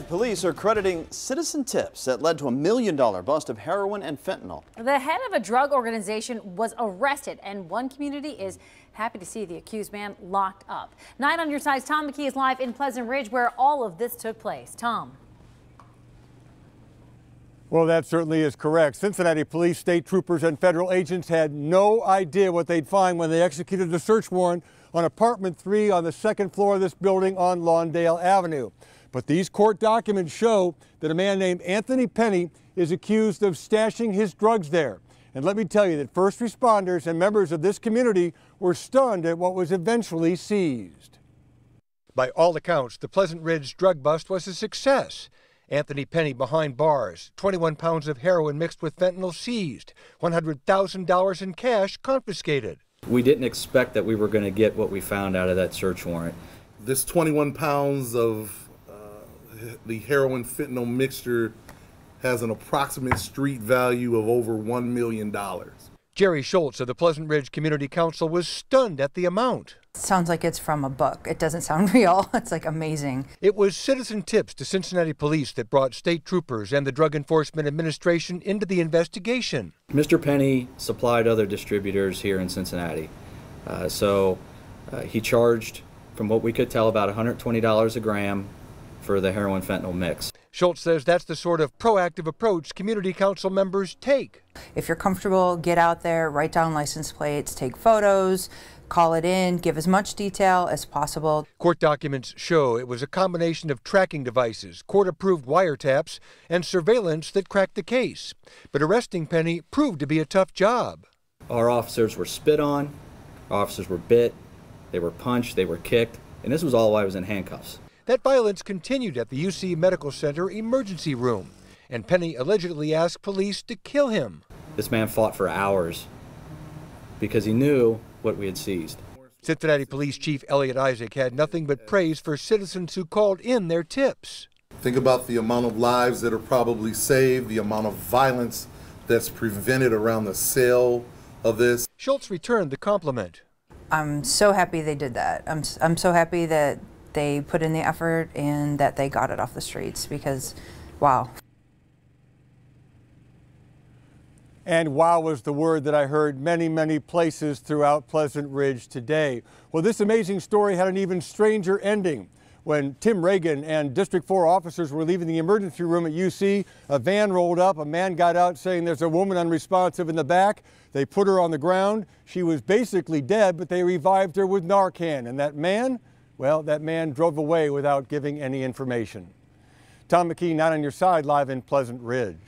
Police are crediting citizen tips that led to $1 million bust of heroin and fentanyl. The head of a drug organization was arrested, and one community is happy to see the accused man locked up. 9 on your side's Tom McKee is live in Pleasant Ridge, where all of this took place. Tom. Well, that certainly is correct. Cincinnati police, state troopers, and federal agents had no idea what they'd find when they executed the search warrant on apartment 3 on the 2nd floor of this building on Lawndale Avenue. But these court documents show that a man named Anthony Penny is accused of stashing his drugs there. And let me tell you that first responders and members of this community were stunned at what was eventually seized. By all accounts, the Pleasant Ridge drug bust was a success. Anthony Penny behind bars, 21 pounds of heroin mixed with fentanyl seized, $100,000 in cash confiscated. We didn't expect that we were going to get what we found out of that search warrant. This 21 pounds of the heroin fentanyl mixture has an approximate street value of over $1 million. Jerry Schultz of the Pleasant Ridge Community Council was stunned at the amount. Sounds like it's from a book. It doesn't sound real. It's like amazing. It was citizen tips to Cincinnati police that brought state troopers and the Drug Enforcement Administration into the investigation. Mr. Penny supplied other distributors here in Cincinnati. He charged, from what we could tell, about $120 a gram for the heroin fentanyl mix. Schultz says that's the sort of proactive approach community council members take. If you're comfortable, get out there, write down license plates, take photos, call it in, give as much detail as possible. Court documents show it was a combination of tracking devices, court-approved wiretaps, and surveillance that cracked the case. But arresting Penny proved to be a tough job. Our officers were spit on, our officers were bit, they were punched, they were kicked, and this was all while I was in handcuffs. That violence continued at the UC Medical Center emergency room, and Penny allegedly asked police to kill him. This man fought for hours because he knew what we had seized. Cincinnati Police Chief Elliot Isaac had nothing but praise for citizens who called in their tips. Think about the amount of lives that are probably saved, the amount of violence that's prevented around the sale of this. Schultz returned the compliment. I'm so happy they did that. I'm so happy that they put in the effort and that they got it off the streets, because wow. And wow was the word that I heard many places throughout Pleasant Ridge today. Well, this amazing story had an even stranger ending. When Tim Reagan and District 4 officers were leaving the emergency room at UC, a van rolled up, a man got out saying there's a woman unresponsive in the back. They put her on the ground. She was basically dead, but they revived her with Narcan. And that man, well, that man drove away without giving any information. Tom McKee, 9 on your side, live in Pleasant Ridge.